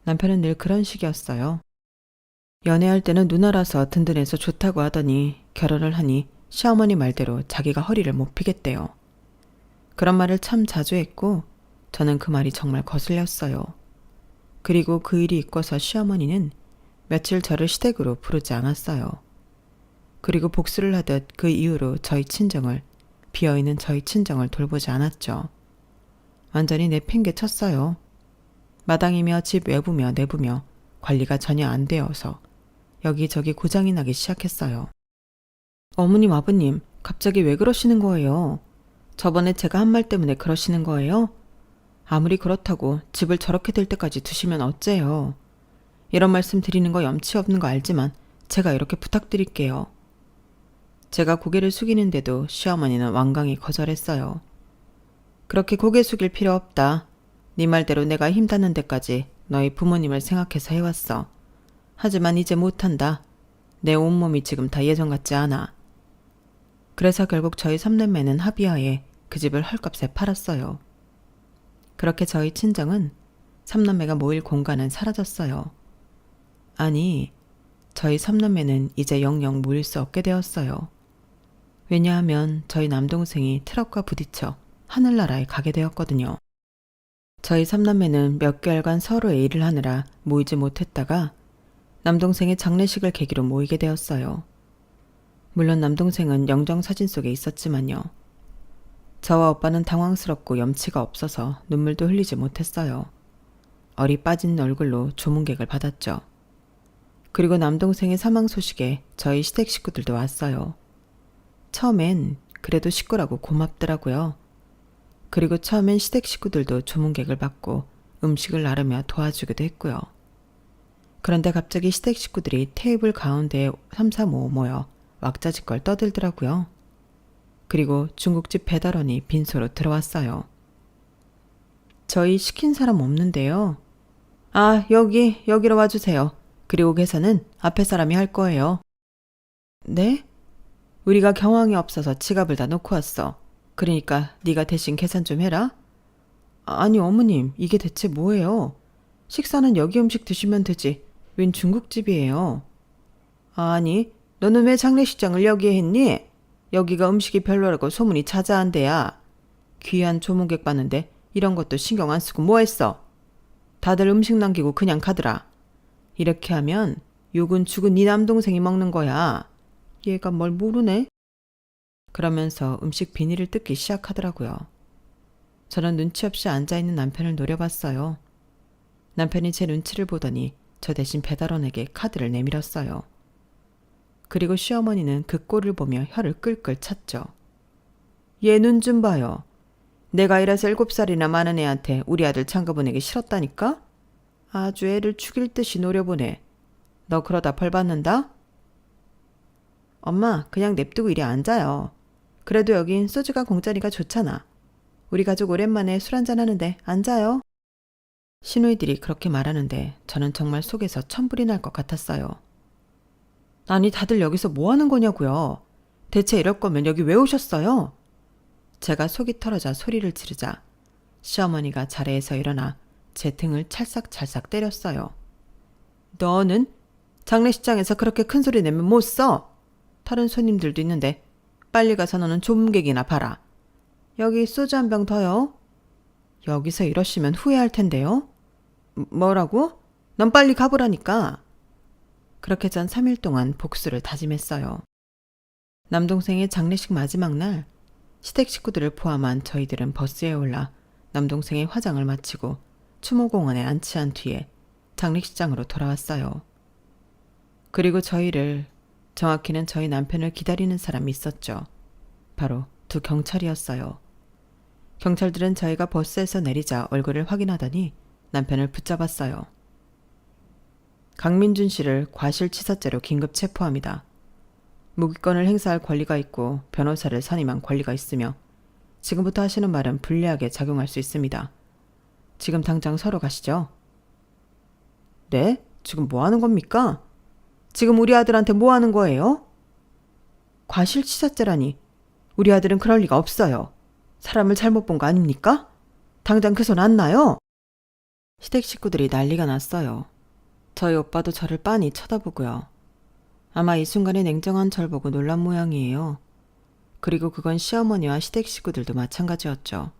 남편은 늘 그런 식이었어요. 연애할 때는 누나라서 든든해서 좋다고 하더니 결혼을 하니 시어머니 말대로 자기가 허리를 못 피겠대요. 그런 말을 참 자주 했고 저는 그 말이 정말 거슬렸어요. 그리고 그 일이 있고서 시어머니는 며칠 저를 시댁으로 부르지 않았어요. 그리고 복수를 하듯 그 이후로 비어있는 저희 친정을 돌보지 않았죠. 완전히 내팽개쳤어요. 마당이며 집 외부며 내부며 관리가 전혀 안 되어서 여기저기 고장이 나기 시작했어요. 어머님, 아버님, 갑자기 왜 그러시는 거예요? 저번에 제가 한 말 때문에 그러시는 거예요? 아무리 그렇다고 집을 저렇게 될 때까지 두시면 어째요? 이런 말씀 드리는 거 염치 없는 거 알지만 제가 이렇게 부탁드릴게요. 제가 고개를 숙이는데도 시어머니는 완강히 거절했어요. 그렇게 고개 숙일 필요 없다. 네 말대로 내가 힘닿는 데까지 너희 부모님을 생각해서 해왔어. 하지만 이제 못한다. 내 온몸이 지금 다 예전 같지 않아. 그래서 결국 저희 3남매는 합의하에 그 집을 헐값에 팔았어요. 그렇게 저희 친정은 3남매가 모일 공간은 사라졌어요. 아니, 저희 3남매는 이제 영영 모일 수 없게 되었어요. 왜냐하면 저희 남동생이 트럭과 부딪혀 하늘나라에 가게 되었거든요. 저희 3남매는 몇 개월간 서로의 일을 하느라 모이지 못했다가 남동생의 장례식을 계기로 모이게 되었어요. 물론 남동생은 영정사진 속에 있었지만요. 저와 오빠는 당황스럽고 염치가 없어서 눈물도 흘리지 못했어요. 얼이 빠진 얼굴로 조문객을 받았죠. 그리고 남동생의 사망 소식에 저희 시댁 식구들도 왔어요. 처음엔 그래도 식구라고 고맙더라고요. 그리고 처음엔 시댁 식구들도 조문객을 받고 음식을 나르며 도와주기도 했고요. 그런데 갑자기 시댁 식구들이 테이블 가운데에 3, 4, 5 모여 왁자지껄 떠들더라고요. 그리고 중국집 배달원이 빈소로 들어왔어요. 저희 시킨 사람 없는데요. 아, 여기로 와주세요. 그리고 계산은 앞에 사람이 할 거예요. 네? 우리가 경황이 없어서 지갑을 다 놓고 왔어. 그러니까 네가 대신 계산 좀 해라. 아니 어머님, 이게 대체 뭐예요? 식사는 여기 음식 드시면 되지. 웬 중국집이에요? 아니, 너는 왜 장례식장을 여기에 했니? 여기가 음식이 별로라고 소문이 자자한 데야. 귀한 조문객 봤는데 이런 것도 신경 안 쓰고 뭐 했어? 다들 음식 남기고 그냥 가더라. 이렇게 하면 욕은 죽은 네 남동생이 먹는 거야. 얘가 뭘 모르네? 그러면서 음식 비닐을 뜯기 시작하더라고요. 저는 눈치 없이 앉아있는 남편을 노려봤어요. 남편이 제 눈치를 보더니 저 대신 배달원에게 카드를 내밀었어요. 그리고 시어머니는 그 꼴을 보며 혀를 끌끌 찼죠. 얘 눈 좀 봐요. 내가 이래서 7살이나 많은 애한테 우리 아들 장가 보내기 싫었다니까? 아주 애를 죽일 듯이 노려보네. 너 그러다 벌 받는다? 엄마, 그냥 냅두고 이리 앉아요. 그래도 여긴 소주가 공짜니까 좋잖아. 우리 가족 오랜만에 술 한잔 하는데 앉아요. 시누이들이 그렇게 말하는데 저는 정말 속에서 천불이 날 것 같았어요. 아니 다들 여기서 뭐 하는 거냐고요. 대체 이럴 거면 여기 왜 오셨어요? 제가 속이 털어져 소리를 지르자 시어머니가 자리에서 일어나 제 등을 찰싹찰싹 때렸어요. 너는 장례식장에서 그렇게 큰 소리 내면 못 써. 다른 손님들도 있는데 빨리 가서 너는 조문객이나 봐라. 여기 소주 한 병 더요. 여기서 이러시면 후회할 텐데요. 뭐라고? 넌 빨리 가보라니까. 그렇게 전 3일 동안 복수를 다짐했어요. 남동생의 장례식 마지막 날 시댁 식구들을 포함한 저희들은 버스에 올라 남동생의 화장을 마치고 추모공원에 안치한 뒤에 장례식장으로 돌아왔어요. 그리고 저희를, 정확히는 저희 남편을 기다리는 사람이 있었죠. 바로 두 경찰이었어요. 경찰들은 저희가 버스에서 내리자 얼굴을 확인하더니 남편을 붙잡았어요. 강민준 씨를 과실치사죄로 긴급 체포합니다. 무기권을 행사할 권리가 있고 변호사를 선임한 권리가 있으며 지금부터 하시는 말은 불리하게 작용할 수 있습니다. 지금 당장 서로 가시죠. 네? 지금 뭐 하는 겁니까? 지금 우리 아들한테 뭐 하는 거예요? 과실치사죄라니. 우리 아들은 그럴 리가 없어요. 사람을 잘못 본 거 아닙니까? 당장 그 손 안 놔요. 시댁 식구들이 난리가 났어요. 저희 오빠도 저를 빤히 쳐다보고요. 아마 이 순간에 냉정한 절 보고 놀란 모양이에요. 그리고 그건 시어머니와 시댁 식구들도 마찬가지였죠.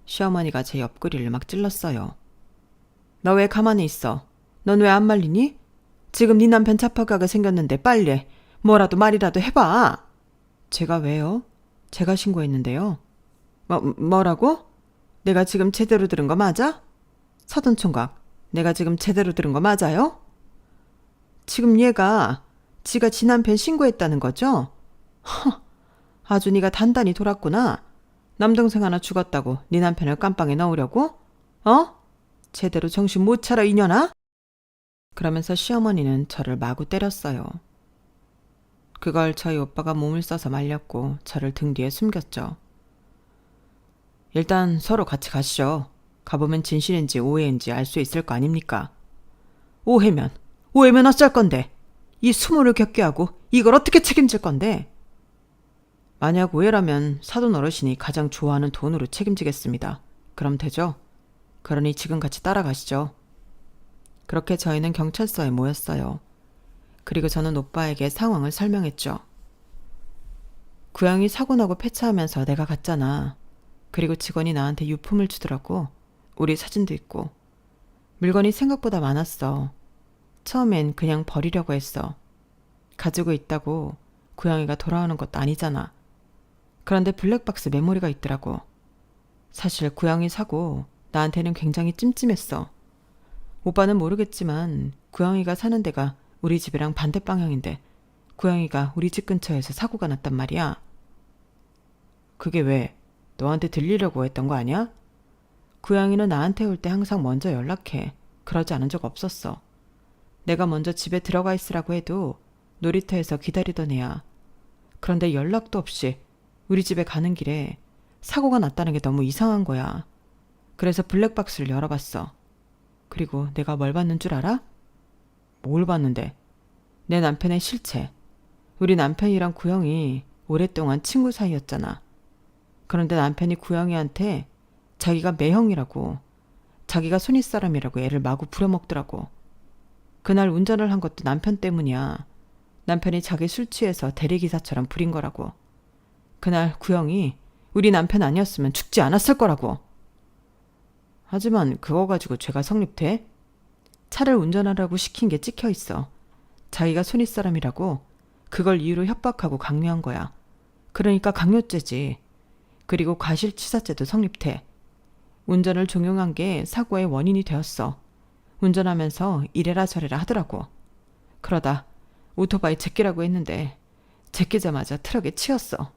시어머니가 제 옆구리를 막 찔렀어요. 너 왜 가만히 있어? 넌 왜 안 말리니? 지금 네 남편 잡혀가게 생겼는데 빨리 뭐라도 말이라도 해봐. 제가 왜요? 제가 신고했는데요. 뭐라고? 내가 지금 제대로 들은 거 맞아? 서둔총각, 내가 지금 제대로 들은 거 맞아요? 지금 얘가 지가 지 남편 신고했다는 거죠? 허, 아주 네가 단단히 돌았구나. 남동생 하나 죽었다고 네 남편을 깜빵에 넣으려고? 어? 제대로 정신 못 차려 이년아? 그러면서 시어머니는 저를 마구 때렸어요. 그걸 저희 오빠가 몸을 써서 말렸고 저를 등 뒤에 숨겼죠. 일단 서로 같이 가시죠. 가보면 진실인지 오해인지 알 수 있을 거 아닙니까? 오해면 어쩔 건데? 이 수모를 겪게 하고 이걸 어떻게 책임질 건데? 만약 오해라면 사돈 어르신이 가장 좋아하는 돈으로 책임지겠습니다. 그럼 되죠? 그러니 지금 같이 따라가시죠. 그렇게 저희는 경찰서에 모였어요. 그리고 저는 오빠에게 상황을 설명했죠. 구양이 사고나고 폐차하면서 내가 갔잖아. 그리고 직원이 나한테 유품을 주더라고. 우리 사진도 있고. 물건이 생각보다 많았어. 처음엔 그냥 버리려고 했어. 가지고 있다고 구양이가 돌아오는 것도 아니잖아. 그런데 블랙박스 메모리가 있더라고. 사실 구양이 사고 나한테는 굉장히 찜찜했어. 오빠는 모르겠지만 구양이가 사는 데가 우리 집이랑 반대 방향인데 구양이가 우리 집 근처에서 사고가 났단 말이야. 그게 왜? 너한테 들리려고 했던 거 아니야? 구양이는 나한테 올 때 항상 먼저 연락해. 그러지 않은 적 없었어. 내가 먼저 집에 들어가 있으라고 해도 놀이터에서 기다리던 애야. 그런데 연락도 없이 우리 집에 가는 길에 사고가 났다는 게 너무 이상한 거야. 그래서 블랙박스를 열어봤어. 그리고 내가 뭘 봤는 줄 알아? 뭘 봤는데? 내 남편의 실체. 우리 남편이랑 구영이 오랫동안 친구 사이였잖아. 그런데 남편이 구영이한테 자기가 매형이라고, 자기가 손윗사람이라고 애를 마구 부려먹더라고. 그날 운전을 한 것도 남편 때문이야. 남편이 자기 술 취해서 대리기사처럼 부린 거라고. 그날 구영이 우리 남편 아니었으면 죽지 않았을 거라고. 하지만 그거 가지고 죄가 성립돼? 차를 운전하라고 시킨 게 찍혀 있어. 자기가 손윗사람이라고 그걸 이유로 협박하고 강요한 거야. 그러니까 강요죄지. 그리고 과실치사죄도 성립돼. 운전을 종용한 게 사고의 원인이 되었어. 운전하면서 이래라 저래라 하더라고. 그러다 오토바이 제끼라고 했는데 제끼자마자 트럭에 치였어.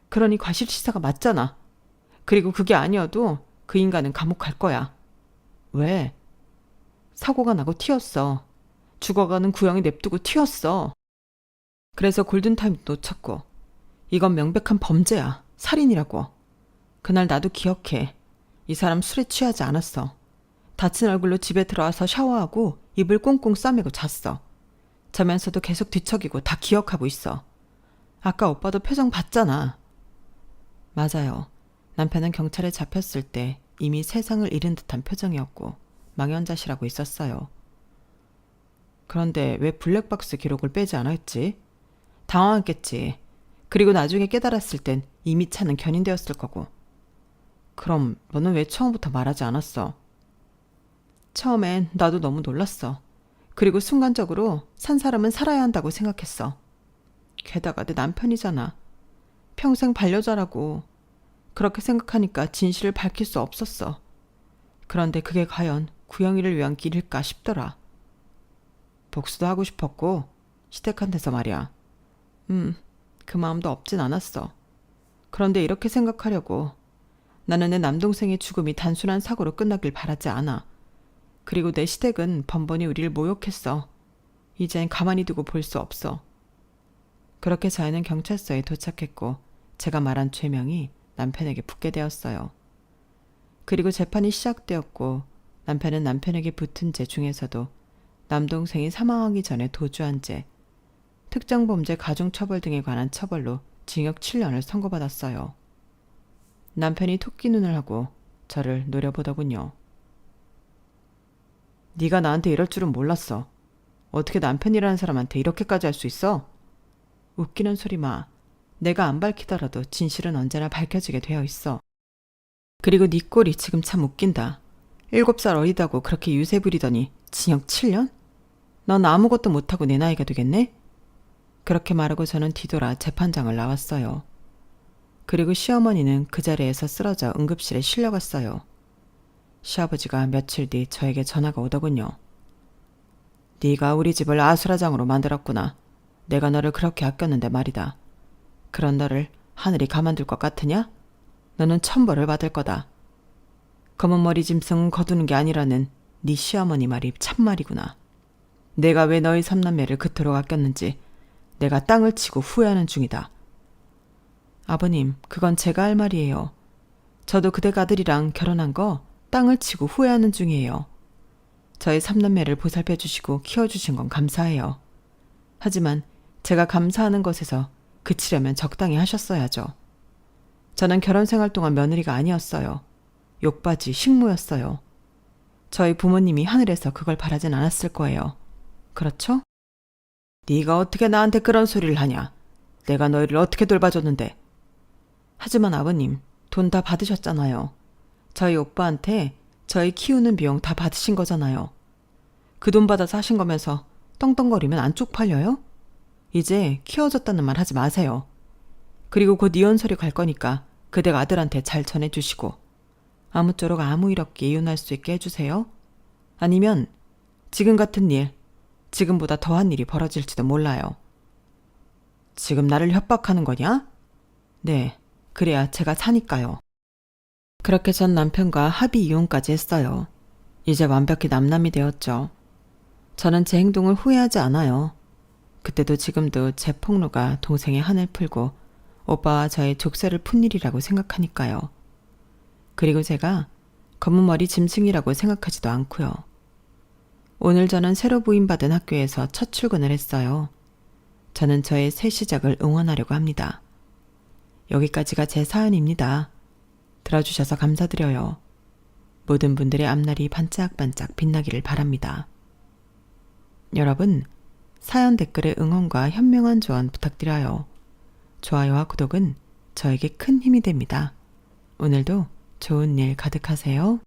그러니 과실치사가 맞잖아. 그리고 그게 아니어도 그 인간은 감옥 갈 거야. 왜? 사고가 나고 튀었어. 죽어가는 구영이 냅두고 튀었어. 그래서 골든타임 놓쳤고. 이건 명백한 범죄야. 살인이라고. 그날 나도 기억해. 이 사람 술에 취하지 않았어. 다친 얼굴로 집에 들어와서 샤워하고 입을 꽁꽁 싸매고 잤어. 자면서도 계속 뒤척이고 다 기억하고 있어. 아까 오빠도 표정 봤잖아. 맞아요. 남편은 경찰에 잡혔을 때 이미 세상을 잃은 듯한 표정이었고 망연자실하고 있었어요. 그런데 왜 블랙박스 기록을 빼지 않았지? 당황했겠지. 그리고 나중에 깨달았을 땐 이미 차는 견인되었을 거고. 그럼 너는 왜 처음부터 말하지 않았어? 처음엔 나도 너무 놀랐어. 그리고 순간적으로 산 사람은 살아야 한다고 생각했어. 게다가 내 남편이잖아. 평생 반려자라고. 그렇게 생각하니까 진실을 밝힐 수 없었어. 그런데 그게 과연 구영이를 위한 길일까 싶더라. 복수도 하고 싶었고 시댁한테서 말이야. 그 마음도 없진 않았어. 그런데 이렇게 생각하려고. 나는 내 남동생의 죽음이 단순한 사고로 끝나길 바라지 않아. 그리고 내 시댁은 번번이 우리를 모욕했어. 이젠 가만히 두고 볼 수 없어. 그렇게 저희는 경찰서에 도착했고 제가 말한 죄명이 남편에게 붙게 되었어요. 그리고 재판이 시작되었고 남편은 남편에게 붙은 죄 중에서도 남동생이 사망하기 전에 도주한 죄, 특정범죄 가중처벌 등에 관한 처벌로 징역 7년을 선고받았어요. 남편이 토끼 눈을 하고 저를 노려보더군요. 네가 나한테 이럴 줄은 몰랐어. 어떻게 남편이라는 사람한테 이렇게까지 할 수 있어? 웃기는 소리 마. 내가 안 밝히더라도 진실은 언제나 밝혀지게 되어 있어. 그리고 네 꼴이 지금 참 웃긴다. 7살 어리다고 그렇게 유세 부리더니 징역 7년? 넌 아무것도 못하고 내 나이가 되겠네? 그렇게 말하고 저는 뒤돌아 재판장을 나왔어요. 그리고 시어머니는 그 자리에서 쓰러져 응급실에 실려갔어요. 시아버지가 며칠 뒤 저에게 전화가 오더군요. 네가 우리 집을 아수라장으로 만들었구나. 내가 너를 그렇게 아꼈는데 말이다. 그런 너를 하늘이 가만둘 것 같으냐? 너는 천벌을 받을 거다. 검은 머리 짐승 거두는 게 아니라는 네 시어머니 말이 참말이구나. 내가 왜 너희 삼남매를 그토록 아꼈는지 내가 땅을 치고 후회하는 중이다. 아버님, 그건 제가 할 말이에요. 저도 그댁 아들이랑 결혼한 거 땅을 치고 후회하는 중이에요. 저희 삼남매를 보살펴 주시고 키워주신 건 감사해요. 하지만 제가 감사하는 것에서 그치려면 적당히 하셨어야죠. 저는 결혼 생활 동안 며느리가 아니었어요. 욕바지, 식모였어요. 저희 부모님이 하늘에서 그걸 바라진 않았을 거예요. 그렇죠? 네가 어떻게 나한테 그런 소리를 하냐? 내가 너희를 어떻게 돌봐줬는데? 하지만 아버님, 돈 다 받으셨잖아요. 저희 오빠한테 저희 키우는 비용 다 받으신 거잖아요. 그 돈 받아서 하신 거면서 떵떵거리면 안 쪽팔려요? 이제 키워줬다는 말 하지 마세요. 그리고 곧 이혼 소리 갈 거니까 그댁 아들한테 잘 전해주시고 아무쪼록 아무 일 없게 이혼할 수 있게 해주세요. 아니면 지금 같은 일, 지금보다 더한 일이 벌어질지도 몰라요. 지금 나를 협박하는 거냐? 네, 그래야 제가 사니까요. 그렇게 전 남편과 합의 이혼까지 했어요. 이제 완벽히 남남이 되었죠. 저는 제 행동을 후회하지 않아요. 그때도 지금도 제 폭로가 동생의 한을 풀고 오빠와 저의 족쇄를 푼 일이라고 생각하니까요. 그리고 제가 검은 머리 짐승이라고 생각하지도 않고요. 오늘 저는 새로 부임받은 학교에서 첫 출근을 했어요. 저는 저의 새 시작을 응원하려고 합니다. 여기까지가 제 사연입니다. 들어주셔서 감사드려요. 모든 분들의 앞날이 반짝반짝 빛나기를 바랍니다. 여러분, 사연 댓글에 응원과 현명한 조언 부탁드려요. 좋아요와 구독은 저에게 큰 힘이 됩니다. 오늘도 좋은 일 가득하세요.